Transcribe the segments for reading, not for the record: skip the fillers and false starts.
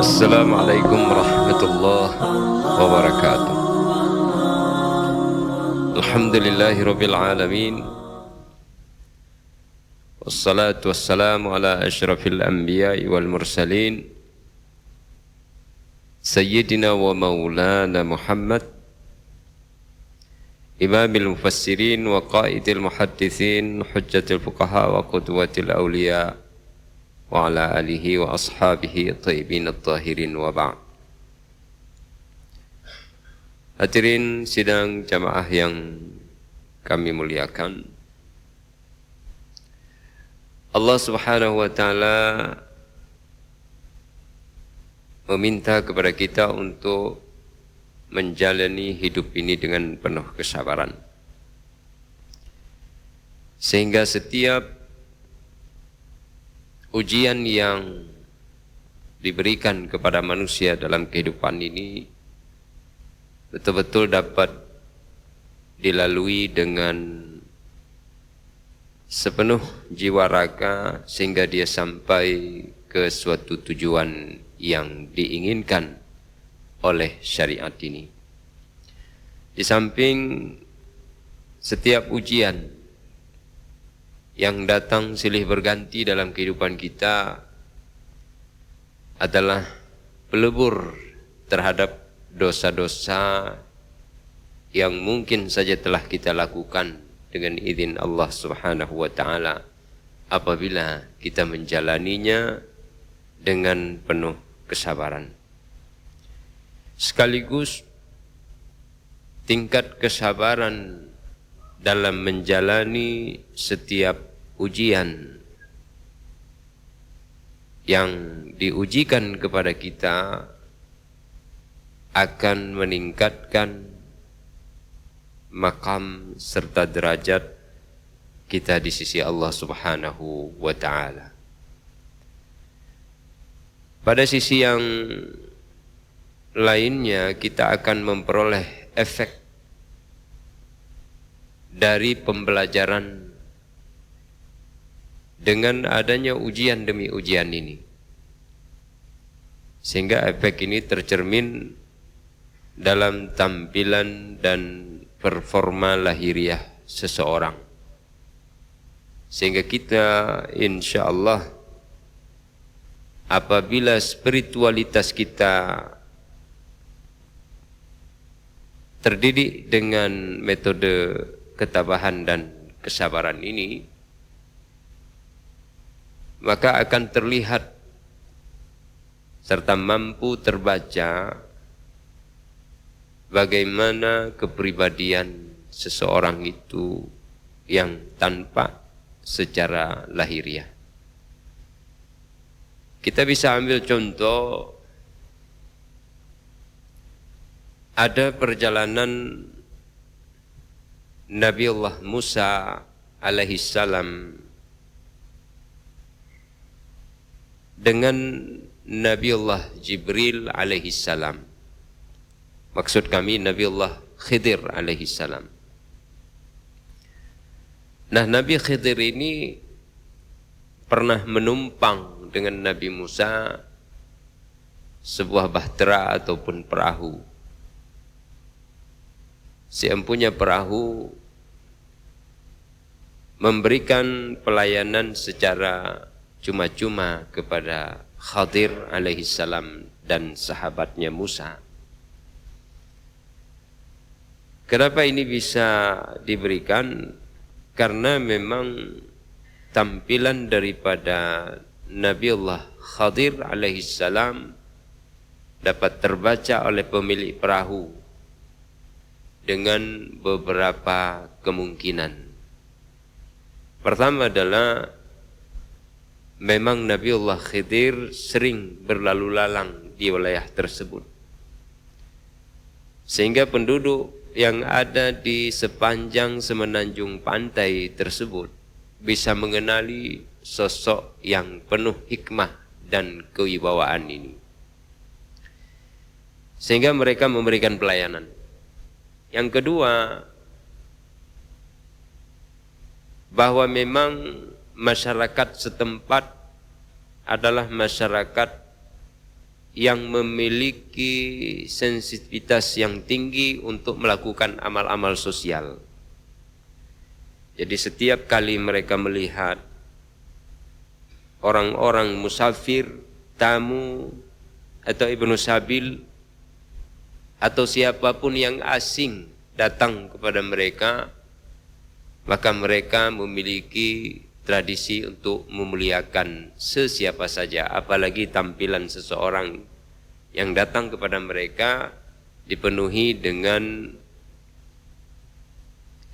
Assalamualaikum warahmatullahi wabarakatuh. Alhamdulillahirabbil alamin. Wassalatu wassalamu ala asyrafil anbiya'i wal mursalin. Sayyidina wa maulana Muhammad, imamil mufassirin wa qaidil muhaddithin, hujjatil fuqaha wa qudwatil awliya, wa ala alihi wa ashabihi at-tayyibin at-tahirin wa ba'd. Hadirin sidang jamaah yang kami muliakan, Allah Subhanahu wa taala meminta kepada kita untuk menjalani hidup ini dengan penuh kesabaran. Sehingga setiap ujian yang diberikan kepada manusia dalam kehidupan ini betul-betul dapat dilalui dengan sepenuh jiwa raga sehingga dia sampai ke suatu tujuan yang diinginkan oleh syariat ini. Di samping setiap ujian yang datang silih berganti dalam kehidupan kita adalah pelebur terhadap dosa-dosa yang mungkin saja telah kita lakukan dengan izin Allah Subhanahu wa taala apabila kita menjalaninya dengan penuh kesabaran. Sekaligus tingkat kesabaran dalam menjalani setiap ujian yang diujikan kepada kita akan meningkatkan makam serta derajat kita di sisi Allah Subhanahu wa taala. Pada sisi yang lainnya kita akan memperoleh efek dari pembelajaran dengan adanya ujian demi ujian ini. Sehingga efek ini tercermin dalam tampilan dan performa lahiriah seseorang. Sehingga kita insya Allah apabila spiritualitas kita terdidik dengan metode ketabahan dan kesabaran ini, maka akan terlihat serta mampu terbaca bagaimana kepribadian seseorang itu yang tampak secara lahiriah. Kita bisa ambil contoh, ada perjalanan Nabiullah Musa alaihi salam dengan Nabiullah Jibril alaihi salam. Maksud kami Nabiullah Khidir alaihi salam. Nah, Nabi Khidir ini pernah menumpang dengan Nabi Musa sebuah bahtera ataupun perahu. Si empunya perahu memberikan pelayanan secara cuma-cuma kepada Khadir alaihi salam dan sahabatnya Musa. Kenapa ini bisa diberikan? Karena memang tampilan daripada Nabiullah Khadir alaihi salam dapat terbaca oleh pemilik perahu dengan beberapa kemungkinan. Pertama adalah memang Nabiullah Khidir sering berlalu lalang di wilayah tersebut, sehingga penduduk yang ada di sepanjang semenanjung pantai tersebut bisa mengenali sosok yang penuh hikmah dan kewibawaan ini, sehingga mereka memberikan pelayanan. Yang kedua, bahwa memang masyarakat setempat adalah masyarakat yang memiliki sensitivitas yang tinggi untuk melakukan amal-amal sosial. Jadi setiap kali mereka melihat orang-orang musafir, tamu, atau ibnu sabil, atau siapapun yang asing datang kepada mereka, maka mereka memiliki tradisi untuk memuliakan sesiapa saja, apalagi tampilan seseorang yang datang kepada mereka dipenuhi dengan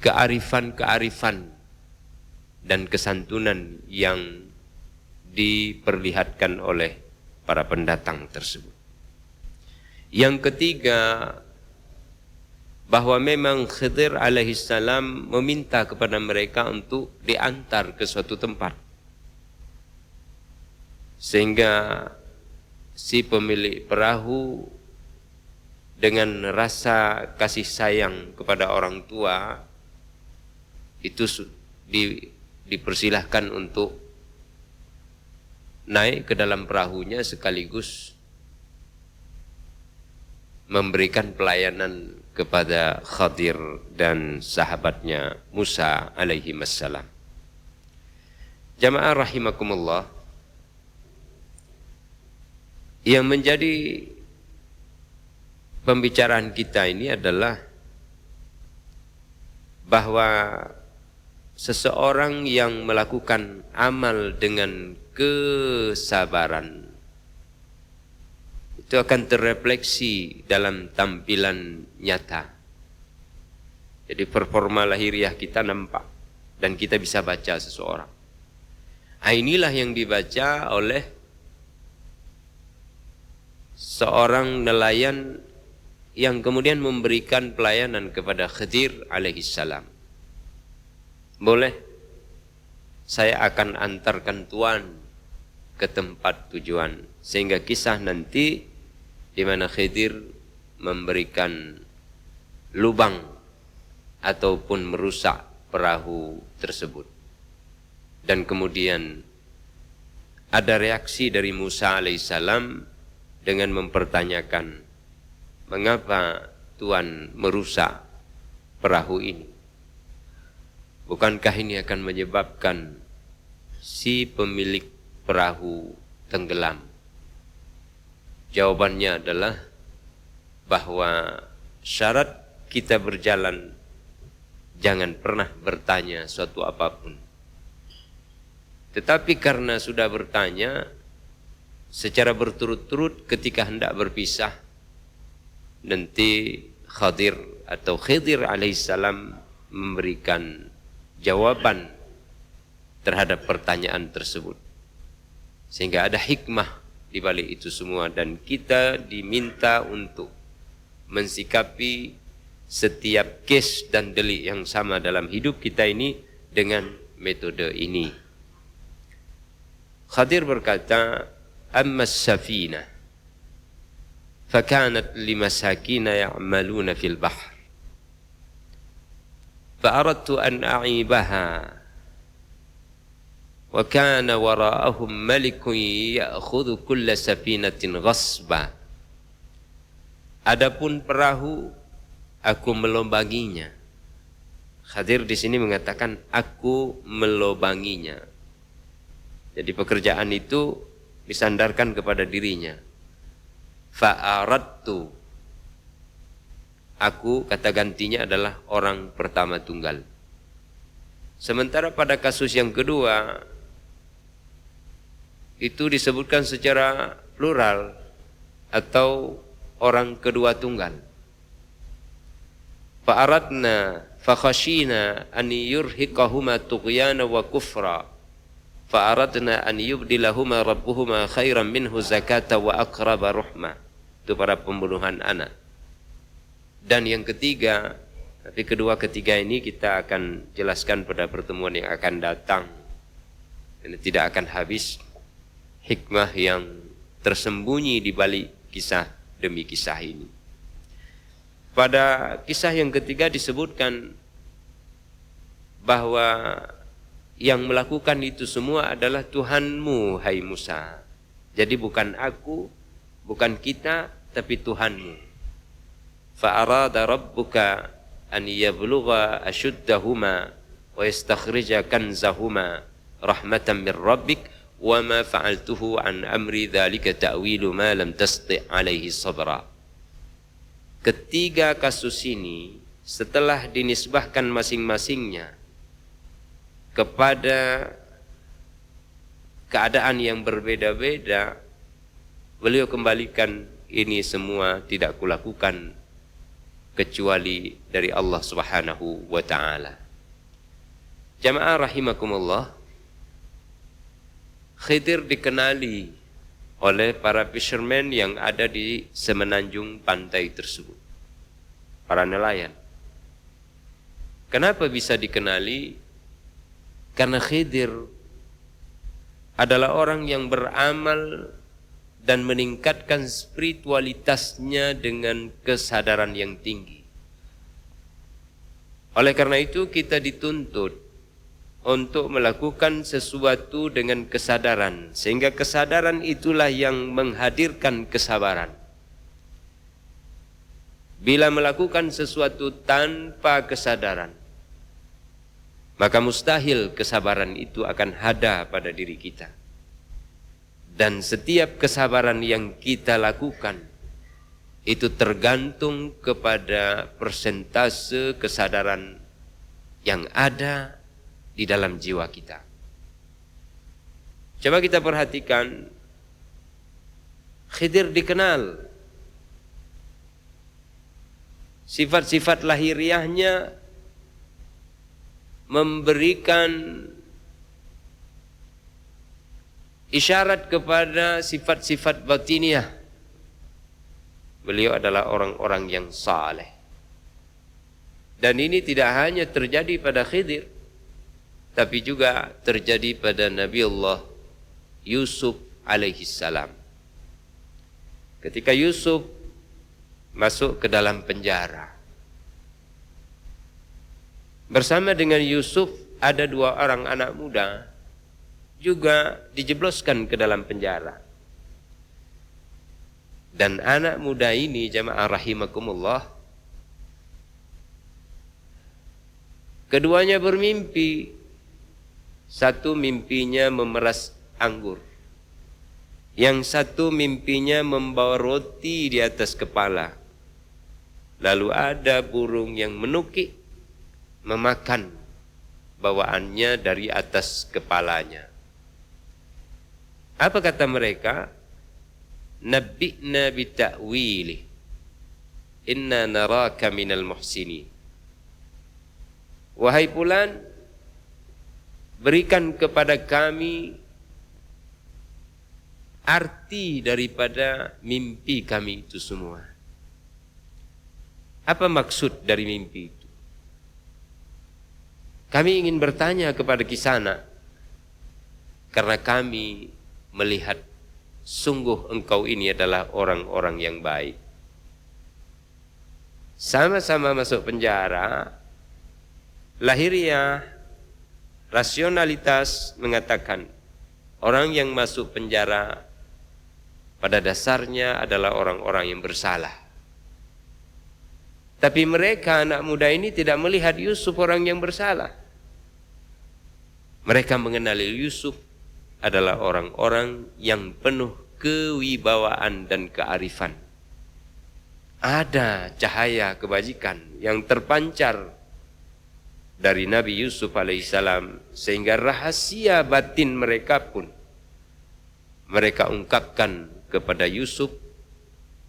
kearifan-kearifan dan kesantunan yang diperlihatkan oleh para pendatang tersebut. Yang ketiga, bahwa memang Khidir alaihissalam meminta kepada mereka untuk diantar ke suatu tempat, sehingga si pemilik perahu dengan rasa kasih sayang kepada orang tua itu dipersilahkan untuk naik ke dalam perahunya sekaligus memberikan pelayanan kepada Khadir dan sahabatnya Musa alaihi wassalam. Jamaah rahimakumullah, yang menjadi pembicaraan kita ini adalah bahwa seseorang yang melakukan amal dengan kesabaran itu akan terrefleksi dalam tampilan nyata. Jadi performa lahiriah kita nampak dan kita bisa baca seseorang. Inilah yang dibaca oleh seorang nelayan yang kemudian memberikan pelayanan kepada Khidir alaihissalam. Boleh, saya akan antarkan tuan ke tempat tujuan, sehingga kisah nanti di mana Khidir memberikan lubang ataupun merusak perahu tersebut. Dan kemudian ada reaksi dari Musa alaihissalam dengan mempertanyakan, mengapa Tuhan merusak perahu ini? Bukankah ini akan menyebabkan si pemilik perahu tenggelam? Jawabannya adalah bahwa syarat kita berjalan jangan pernah bertanya suatu apapun. Tetapi karena sudah bertanya secara berturut-turut ketika hendak berpisah, nanti Khadir atau Khidir alaihissalam memberikan jawaban terhadap pertanyaan tersebut. Sehingga ada hikmah di balik itu semua, dan kita diminta untuk mensikapi setiap kes dan delik yang sama dalam hidup kita ini dengan metode ini. Khadir berkata, amma as-safinah fakanat limasakina ya'maluna fil bahr fa'aradtu an a'ibaha wa kana wara'ahum malikun ya'khudhu kulla safinatin ghasba. Adapun perahu, aku melobanginya. Khadir di sini mengatakan aku melobanginya. Jadi pekerjaan itu disandarkan kepada dirinya. Fa'aradtu, aku, kata gantinya adalah orang pertama tunggal. Sementara pada kasus yang kedua itu disebutkan secara plural atau orang kedua tunggal. Fa'aradna fakhashina an yurhiqahuma tughyana wa kufra fa'aradna an yubdilahuma rabbuhuma khairan minhu zakata wa aqraba ruhma. Itu para pembunuhan anak. Dan yang ketiga, tapi ketiga ini kita akan jelaskan pada pertemuan yang akan datang. Dan tidak akan habis hikmah yang tersembunyi di balik kisah demi kisah ini. Pada kisah yang ketiga disebutkan bahwa yang melakukan itu semua adalah Tuhanmu, hai Musa. Jadi bukan aku, bukan kita tapi Tuhanmu. Fa'arada rabbuka an yablugha ashuddahuma wa yastakhrija kanzahuma rahmatan min rabbik wa ma fa'altuhu an amri dzalika ta'wilu ma lam tasti' alaihi sabra. Ketiga kasus ini setelah dinisbahkan masing-masingnya kepada keadaan yang berbeda-beda, beliau kembalikan ini semua tidak kulakukan kecuali dari Allah Subhanahu wa taala. Jamaah rahimakumullah, Khidir dikenali oleh para fisherman yang ada di semenanjung pantai tersebut, para nelayan. Kenapa bisa dikenali? Karena Khidir adalah orang yang beramal dan meningkatkan spiritualitasnya dengan kesadaran yang tinggi. Oleh karena itu kita dituntut untuk melakukan sesuatu dengan kesadaran, sehingga kesadaran itulah yang menghadirkan kesabaran. Bila melakukan sesuatu tanpa kesadaran, maka mustahil kesabaran itu akan ada pada diri kita. Dan setiap kesabaran yang kita lakukan itu tergantung kepada persentase kesadaran yang ada di dalam jiwa kita. Coba kita perhatikan, Khidir dikenal sifat-sifat lahiriahnya memberikan isyarat kepada sifat-sifat batiniah. Beliau adalah orang-orang yang saleh. Dan ini tidak hanya terjadi pada Khidir, tapi juga terjadi pada Nabi Allah Yusuf alaihi salam. Ketika Yusuf masuk ke dalam penjara, bersama dengan Yusuf ada 2 orang anak muda juga dijebloskan ke dalam penjara. Dan anak muda ini, jamaah rahimakumullah, keduanya bermimpi. Satu mimpinya memeras anggur, yang satu mimpinya membawa roti di atas kepala. Lalu ada burung yang menukik memakan bawaannya dari atas kepalanya. Apa kata mereka? Nabbi'na bita'wili inna naraka minal muhsinin. Wahai fulan, berikan kepada kami arti daripada mimpi kami itu semua. Apa maksud dari mimpi itu? Kami ingin bertanya kepada Kisana, karena kami melihat sungguh engkau ini adalah orang-orang yang baik. Sama-sama masuk penjara, lahiriah, rasionalitas mengatakan orang yang masuk penjara pada dasarnya adalah orang-orang yang bersalah. Tapi mereka, anak muda ini, tidak melihat Yusuf orang yang bersalah. Mereka mengenali Yusuf adalah orang-orang yang penuh kewibawaan dan kearifan. Ada cahaya kebajikan yang terpancar dari Nabi Yusuf alaihissalam, sehingga rahasia batin mereka pun mereka ungkapkan kepada Yusuf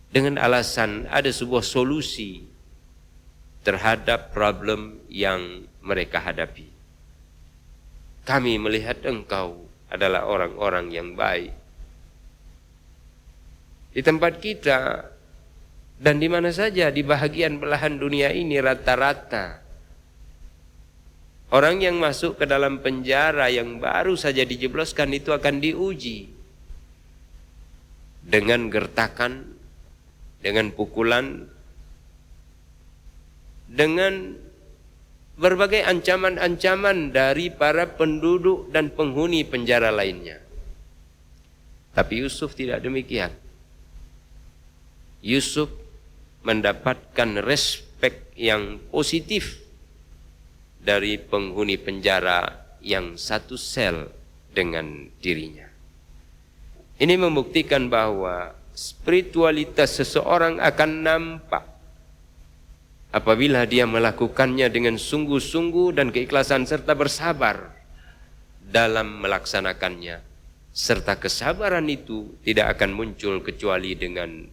dengan alasan ada sebuah solusi terhadap problem yang mereka hadapi. Kami melihat engkau adalah orang-orang yang baik. Di tempat kita dan di mana saja di bahagian belahan dunia ini, rata-rata orang yang masuk ke dalam penjara yang baru saja dijebloskan itu akan diuji dengan gertakan, dengan pukulan, dengan berbagai ancaman-ancaman dari para penduduk dan penghuni penjara lainnya. Tapi Yusuf tidak demikian. Yusuf mendapatkan respek yang positif dari penghuni penjara yang satu sel dengan dirinya. Ini membuktikan bahwa spiritualitas seseorang akan nampak apabila dia melakukannya dengan sungguh-sungguh dan keikhlasan serta bersabar dalam melaksanakannya. Serta kesabaran itu tidak akan muncul kecuali dengan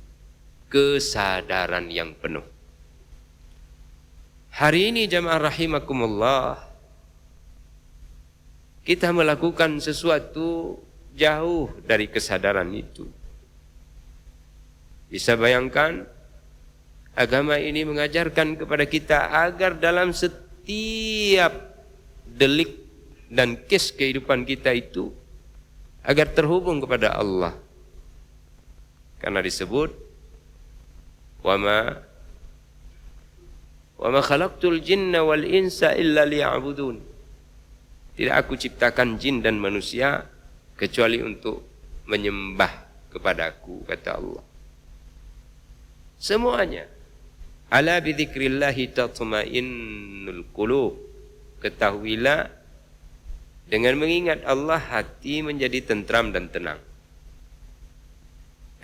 kesadaran yang penuh. Hari ini jamaah rahimakumullah, kita melakukan sesuatu jauh dari kesadaran itu. Bisa bayangkan, agama ini mengajarkan kepada kita agar dalam setiap delik dan kes kehidupan kita itu agar terhubung kepada Allah. Karena disebut wa ma khalaqtul jinna wal insa illa liya'budun. Tidak aku ciptakan jin dan manusia kecuali untuk menyembah kepadaku, kata Allah. Semuanya. Ala bi dzikrillahi tatma'innul qulub. Ketahuilah, dengan mengingat Allah hati menjadi tentram dan tenang.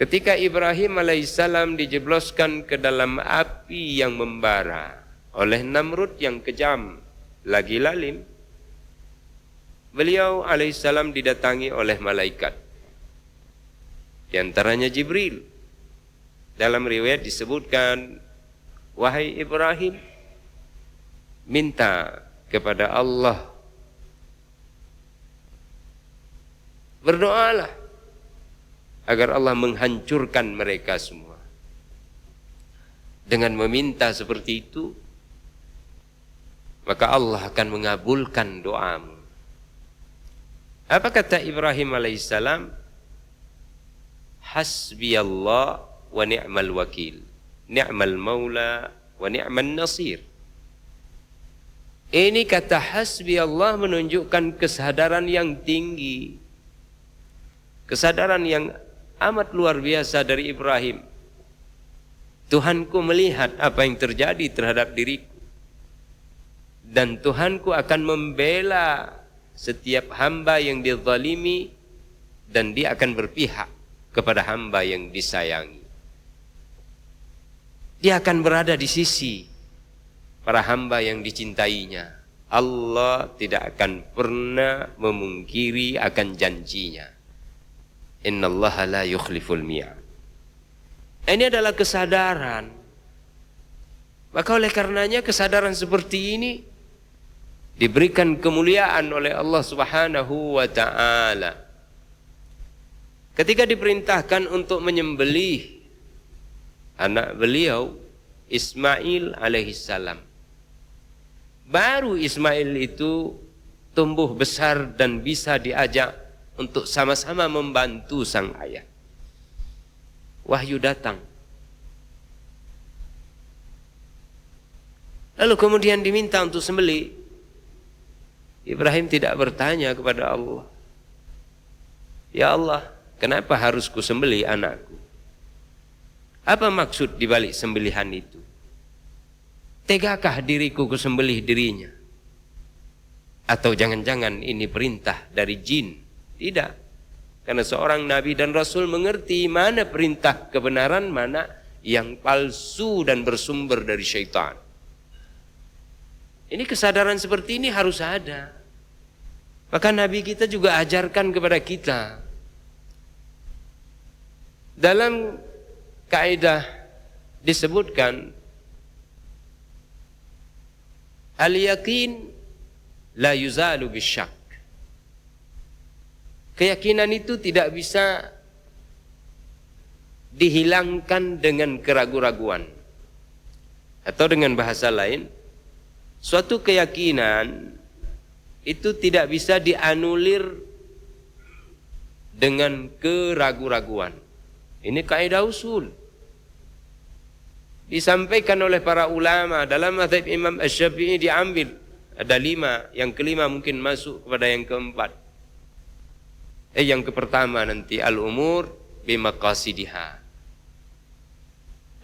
Ketika Ibrahim alaihissalam dijebloskan ke dalam api yang membara oleh Namrud yang kejam lagi lalim, beliau alaihissalam didatangi oleh malaikat, di antaranya Jibril. Dalam riwayat disebutkan, wahai Ibrahim, minta kepada Allah, berdoalah agar Allah menghancurkan mereka semua. Dengan meminta seperti itu, maka Allah akan mengabulkan doamu. Apa kata Ibrahim alaihissalam? Hasbiyallah wa ni'mal wakil, ni'mal maula wa ni'man nasir. Ini kata hasbiyallah menunjukkan kesadaran yang tinggi, kesadaran yang amat luar biasa dari Ibrahim. Tuhanku melihat apa yang terjadi terhadap diriku, dan Tuhanku akan membela setiap hamba yang dizalimi, dan dia akan berpihak kepada hamba yang disayangi. Dia akan berada di sisi para hamba yang dicintainya. Allah tidak akan pernah memungkiri akan janjinya. Innallaha la yukhliful mi'ad. Ini adalah kesadaran. Maka oleh karenanya kesadaran seperti ini diberikan kemuliaan oleh Allah Subhanahu wa ta'ala. Ketika diperintahkan untuk menyembelih anak beliau Ismail alaihissalam, baru Ismail itu tumbuh besar dan bisa diajak untuk sama-sama membantu sang ayah. Wahyu datang. Lalu kemudian diminta untuk sembelih. Ibrahim tidak bertanya kepada Allah, ya Allah, kenapa harus ku sembelih anakku? Apa maksud dibalik sembelihan itu? Tegakah diriku ku sembelih dirinya? Atau jangan-jangan ini perintah dari jin? Tidak. Karena seorang nabi dan rasul mengerti mana perintah kebenaran, mana yang palsu dan bersumber dari syaitan. Ini kesadaran seperti ini harus ada. Maka nabi kita juga ajarkan kepada kita. Dalam kaidah disebutkan, al-yaqin la yuzalu bisyak. Keyakinan itu tidak bisa dihilangkan dengan keraguan-raguan. Atau dengan bahasa lain, suatu keyakinan itu tidak bisa dianulir dengan keraguan-raguan. Ini kaidah usul. Disampaikan oleh para ulama dalam mazhab Imam Asy-Syafi'i diambil. Ada 5, yang kelima mungkin masuk kepada yang keempat. Yang pertama nanti al-umur bimaqasidiha.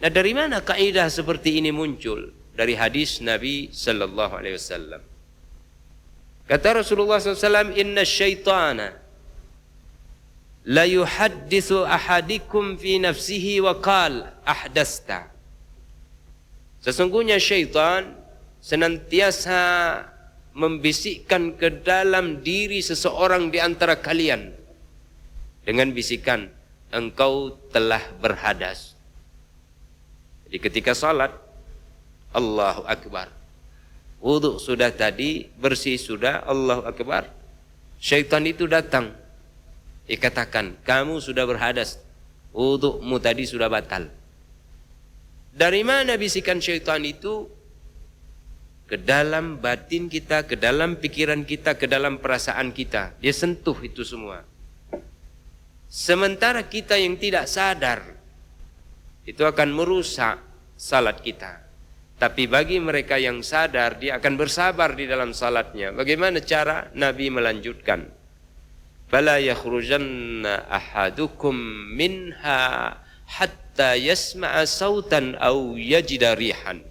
Nah, dari mana kaidah seperti ini muncul? Dari hadis Nabi sallallahu alaihi wasallam. Kata Rasulullah SAW, inna syaitana la yuhaddithu ahadikum fi nafsihi wa qal ahdasta. Sesungguhnya syaitan senantiasa membisikkan ke dalam diri seseorang di antara kalian dengan bisikan, engkau telah berhadas. Jadi ketika salat, Allahu Akbar, wudu sudah tadi, bersih sudah, Allahu Akbar, syaitan itu datang, dikatakan kamu sudah berhadas, wudumu tadi sudah batal. Dari mana bisikan syaitan itu? Ke dalam batin kita, ke dalam pikiran kita, ke dalam perasaan kita. Dia sentuh itu semua. Sementara kita yang tidak sadar, itu akan merusak salat kita. Tapi bagi mereka yang sadar, dia akan bersabar di dalam salatnya. Bagaimana cara? Nabi melanjutkan, fala yakhrujanna ahadukum minha hatta yasma'a sautan aw yajida rihan.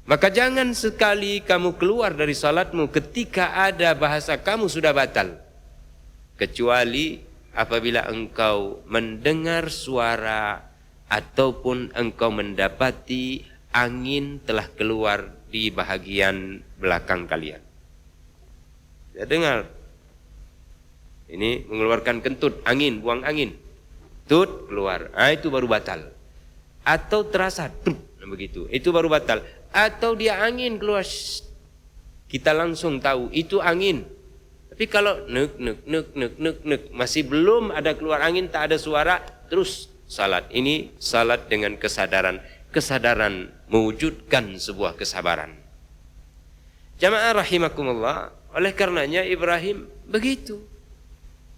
Maka jangan sekali kamu keluar dari salatmu ketika ada bahasa kamu sudah batal, kecuali apabila engkau mendengar suara ataupun engkau mendapati angin telah keluar di bahagian belakang kalian. Ya, dengar, ini mengeluarkan kentut, angin, buang angin, tut keluar, itu baru batal. Atau terasa begitu, itu baru batal. Atau dia angin keluar, kita langsung tahu itu angin. Tapi kalau nek masih belum ada keluar angin, tak ada suara, terus salat. Ini salat dengan kesadaran mewujudkan sebuah kesabaran. Jamaah rahimakumullah, oleh karenanya Ibrahim begitu.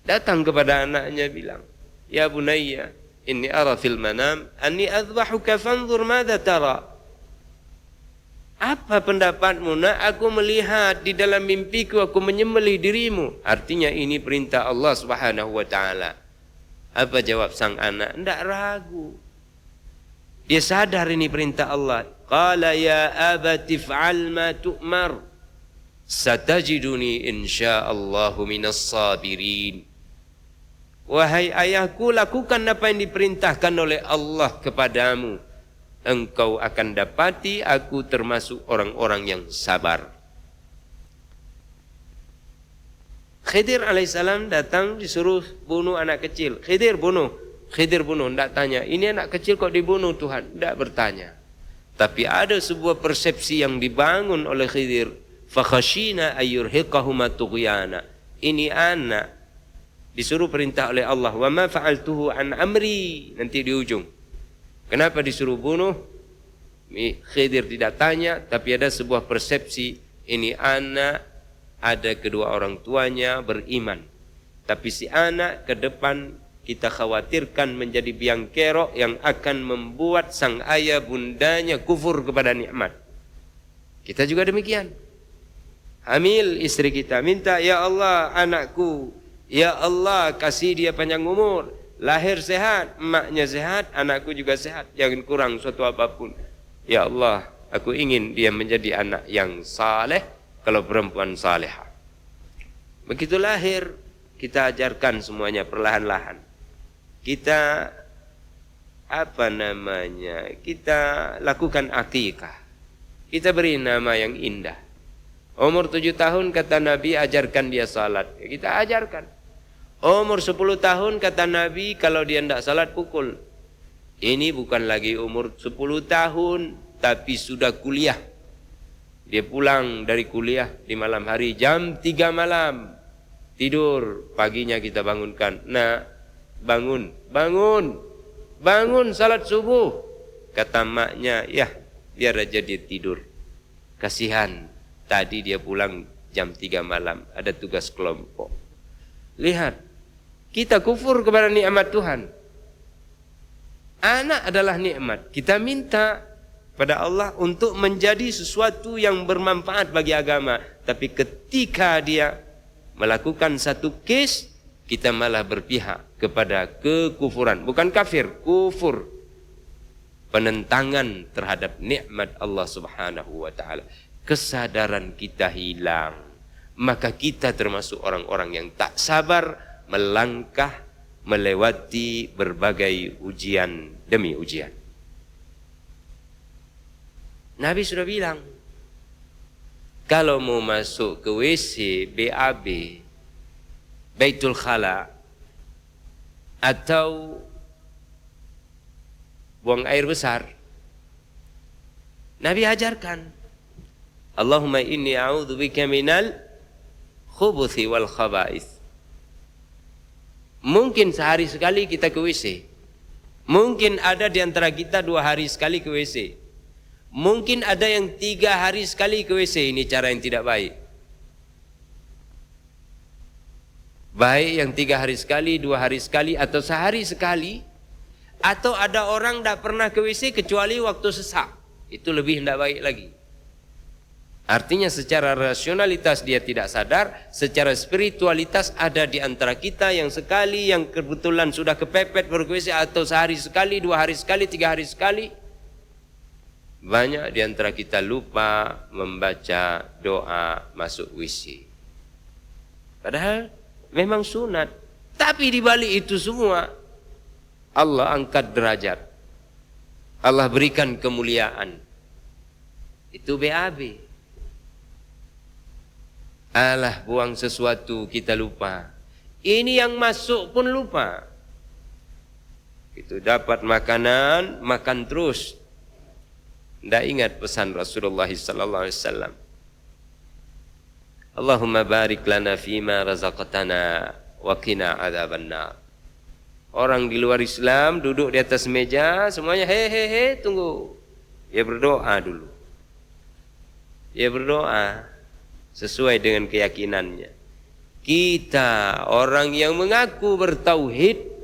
Datang kepada anaknya bilang, ya bunayya, inni ara fil manam anni adbahuka fanzur madza tara. Apa pendapatmu nak? Aku melihat di dalam mimpiku aku menyembelih dirimu. Artinya ini perintah Allah Subhanahu wa taala. Apa jawab sang anak? Tidak ragu. Dia sadar ini perintah Allah. Qala ya abati fa'al ma tu'mar. Satajiduni insyaallahu minas sabirin. Wahai ayahku, lakukan apa yang diperintahkan oleh Allah kepadamu. Engkau akan dapati aku termasuk orang-orang yang sabar. Khidir alaihissalam datang disuruh bunuh anak kecil. Khidir bunuh. Tidak tanya, ini anak kecil kok dibunuh Tuhan? Tidak bertanya. Tapi ada sebuah persepsi yang dibangun oleh Khidir. Fakhashina ayyurhiqahuma tughyana. Ini anak disuruh perintah oleh Allah. Wa ma fa'altuhu an amri. Nanti di ujung. Kenapa disuruh bunuh? Khidir tidak tanya, tapi ada sebuah persepsi, ini anak ada kedua orang tuanya beriman. Tapi si anak ke depan kita khawatirkan menjadi biang kerok yang akan membuat sang ayah bundanya kufur kepada nikmat. Kita juga demikian. Hamil istri kita, minta, ya Allah anakku, ya Allah kasih dia panjang umur. Lahir sehat, emaknya sehat, anakku juga sehat, jangan kurang suatu apapun. Ya Allah, aku ingin dia menjadi anak yang saleh, kalau perempuan salehah. Begitu lahir, kita ajarkan semuanya perlahan-lahan. Kita kita lakukan akikah. Kita beri nama yang indah. Umur 7 tahun kata Nabi, ajarkan dia salat. Kita ajarkan. Umur 10 tahun kata Nabi, kalau dia tidak salat pukul. Ini bukan lagi umur 10 tahun, tapi sudah kuliah. Dia pulang dari kuliah di malam hari, jam 3 malam. Tidur, paginya kita bangunkan. Nah, bangun salat subuh. Kata maknya, ya biar aja dia tidur. Kasihan, tadi dia pulang jam 3 malam, ada tugas kelompok. Lihat. Kita kufur kepada nikmat Tuhan. Anak adalah nikmat. Kita minta pada Allah untuk menjadi sesuatu yang bermanfaat bagi agama. Tapi ketika dia melakukan satu kes, kita malah berpihak kepada kekufuran. Bukan kafir, kufur. penentangan terhadap nikmat Allah Subhanahu wa taala. Kesadaran kita hilang, maka kita termasuk orang-orang yang tak sabar melangkah melewati berbagai ujian demi ujian. Nabi sudah bilang, kalau mau masuk ke WC, BAB, Baitul Khala, atau buang air besar, Nabi ajarkan, Allahumma inni a'udzubika minal khubuthi wal khaba'ith. Mungkin sehari sekali kita ke WC. Mungkin ada di antara kita 2 hari sekali ke WC. Mungkin ada yang 3 hari sekali ke WC. Ini cara yang tidak baik. Baik yang 3 hari sekali, 2 hari sekali, atau sehari sekali. Atau ada orang tidak pernah ke WC kecuali waktu sesak. Itu lebih tidak baik lagi. Artinya secara rasionalitas dia tidak sadar, secara spiritualitas ada di antara kita yang sekali, yang kebetulan sudah kepepet baru ke WC, atau sehari sekali, 2 hari sekali, 3 hari sekali. Banyak di antara kita lupa membaca doa masuk WC. Padahal memang sunat. Tapi di balik itu semua, Allah angkat derajat. Allah berikan kemuliaan. Itu BAB. Alah, buang sesuatu kita lupa. Ini yang masuk pun lupa. Itu dapat makanan, makan terus. Tidak ingat pesan Rasulullah sallallahu alaihi wasallam. Allahumma barik lana fima razaqtana wa qina adzabannar. Orang di luar Islam duduk di atas meja, semuanya he tunggu. Dia berdoa dulu. Dia berdoa sesuai dengan keyakinannya. Kita orang yang mengaku bertauhid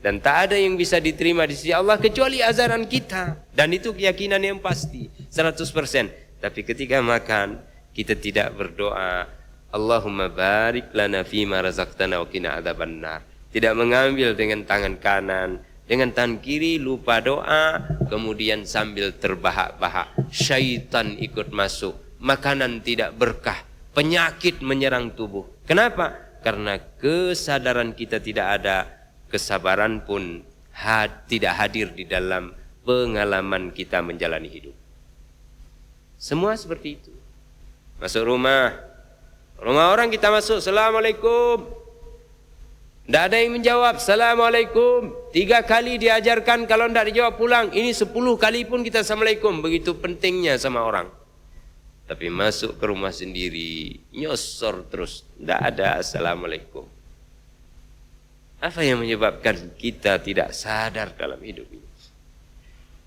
dan tak ada yang bisa diterima di sisi Allah kecuali ajaran kita, dan itu keyakinan yang pasti 100%. Tapi ketika makan kita tidak berdoa Allahumma barik lana fima razaqtana wa qina adzabannar. Tidak mengambil dengan tangan kanan, dengan tangan kiri lupa doa, kemudian sambil terbahak-bahak, syaitan ikut masuk. Makanan tidak berkah, penyakit menyerang tubuh. Kenapa? Karena kesadaran kita tidak ada, kesabaran pun tidak hadir di dalam pengalaman kita menjalani hidup. Semua seperti itu. Masuk rumah orang kita masuk, Assalamualaikum. Tidak ada yang menjawab, Assalamualaikum. 3 kali diajarkan, kalau tidak dijawab pulang. Ini 10 kali pun kita Assalamualaikum. Begitu pentingnya sama orang. Tapi masuk ke rumah sendiri, nyosor terus, tidak ada Assalamualaikum. Apa yang menyebabkan kita tidak sadar dalam hidup ini?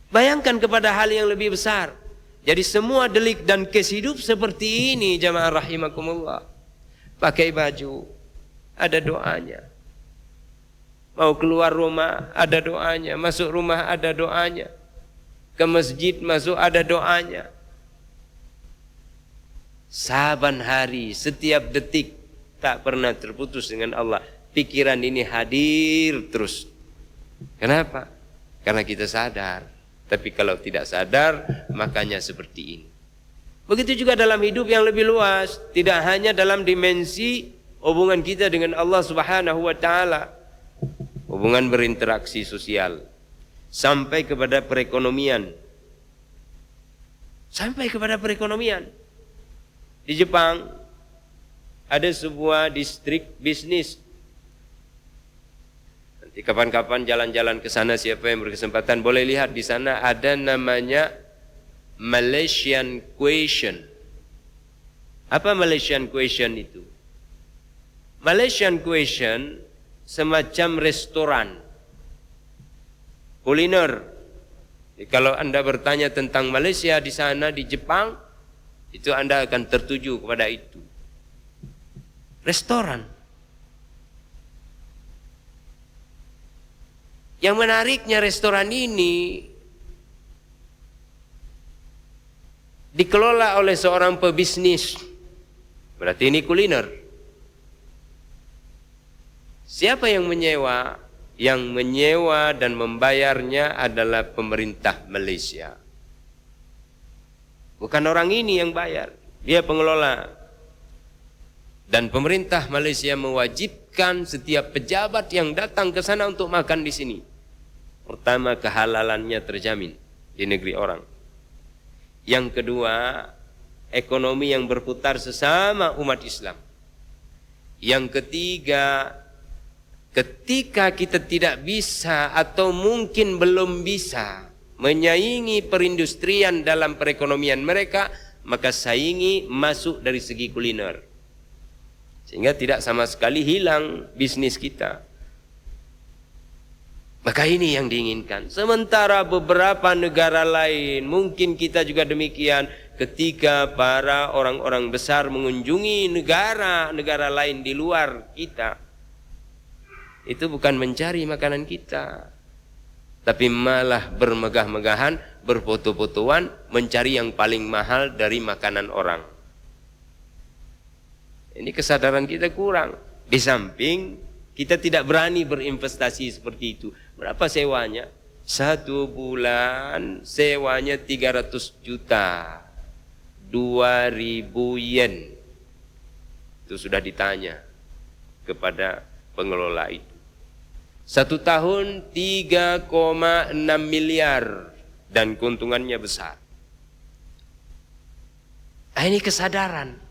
Bayangkan kepada hal yang lebih besar. Jadi semua delik dan kes hidup seperti ini, jamaah rahimakumullah. Pakai baju, ada doanya. Mau keluar rumah, ada doanya. Masuk rumah, ada doanya. Ke masjid masuk, ada doanya. Saban hari, setiap detik tak pernah terputus dengan Allah. Pikiran ini hadir terus. Kenapa? Karena kita sadar. Tapi kalau tidak sadar, makanya seperti ini. Begitu juga dalam hidup yang lebih luas. Tidak hanya dalam dimensi hubungan kita dengan Allah Subhanahu wa ta'ala. Hubungan berinteraksi sosial. Sampai kepada perekonomian. Sampai kepada perekonomian. Di Jepang ada sebuah distrik bisnis. Nanti kapan-kapan jalan-jalan ke sana, siapa yang berkesempatan boleh lihat di sana ada namanya Malaysian Question. Apa Malaysian Question itu? Malaysian Question semacam restoran kuliner. Jadi kalau Anda bertanya tentang Malaysia di sana di Jepang, itu Anda akan tertuju kepada itu. Restoran. Yang menariknya restoran ini dikelola oleh seorang pebisnis. Berarti ini kuliner. Siapa yang menyewa? yang menyewa dan membayarnya adalah pemerintah Malaysia. Bukan orang ini yang bayar, dia pengelola. Dan pemerintah Malaysia mewajibkan setiap pejabat yang datang ke sana untuk makan di sini. Pertama, kehalalannya terjamin di negeri orang. Yang kedua, ekonomi yang berputar sesama umat Islam. Yang ketiga, ketika kita tidak bisa atau mungkin belum bisa menyaingi perindustrian dalam perekonomian mereka, maka saingi masuk dari segi kuliner. Sehingga tidak sama sekali hilang bisnis kita. Maka ini yang diinginkan. Sementara beberapa negara lain, mungkin kita juga demikian, ketika para orang-orang besar mengunjungi negara-negara lain di luar kita, itu bukan mencari makanan kita, tapi malah bermegah-megahan, berfoto-fotoan, mencari yang paling mahal dari makanan orang. Ini kesadaran kita kurang. Di samping kita tidak berani berinvestasi seperti itu. Berapa sewanya? 1 bulan sewanya 300 juta. 2.000 yen. Itu sudah ditanya kepada pengelola itu. 1 tahun 3,6 miliar dan keuntungannya besar. Ini kesadaran.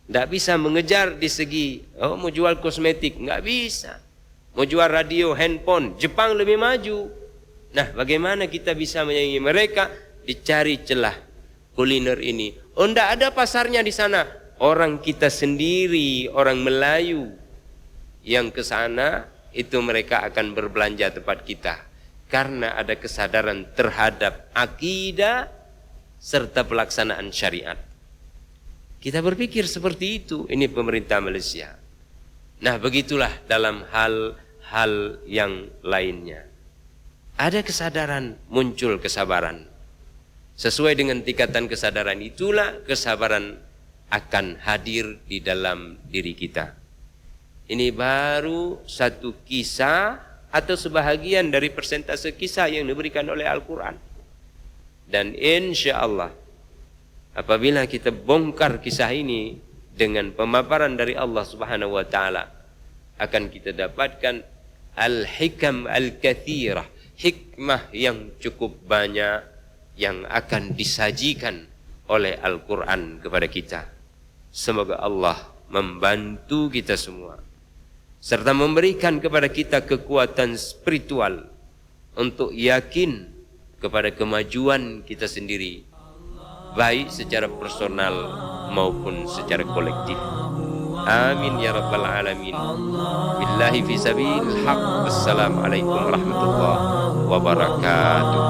Tidak bisa mengejar di segi, mau jual kosmetik, nggak bisa. Mau jual radio, handphone, Jepang lebih maju. Nah, bagaimana kita bisa menyaingi mereka? Dicari celah kuliner ini. Oh, tidak ada pasarnya di sana. Orang kita sendiri, orang Melayu yang ke sana, itu mereka akan berbelanja tempat kita. Karena ada kesadaran terhadap akidah serta pelaksanaan syariat. Kita berpikir seperti itu. Ini pemerintah Malaysia. Nah, begitulah dalam hal-hal yang lainnya. Ada kesadaran, muncul kesabaran. Sesuai dengan tingkatan kesadaran itulah kesabaran akan hadir di dalam diri kita. Ini baru satu kisah atau sebahagian dari persentase kisah yang diberikan oleh Al-Quran. Dan insya Allah, apabila kita bongkar kisah ini dengan pemaparan dari Allah Subhanahu wa taala, akan kita dapatkan al-hikam al-kathirah, hikmah yang cukup banyak yang akan disajikan oleh Al-Quran kepada kita. Semoga Allah membantu kita semua serta memberikan kepada kita kekuatan spiritual untuk yakin kepada kemajuan kita sendiri, baik secara personal maupun secara kolektif. Amin ya rabbal alamin. Billahi fi sabilil haq. Wassalamualaikum warahmatullahi wabarakatuh.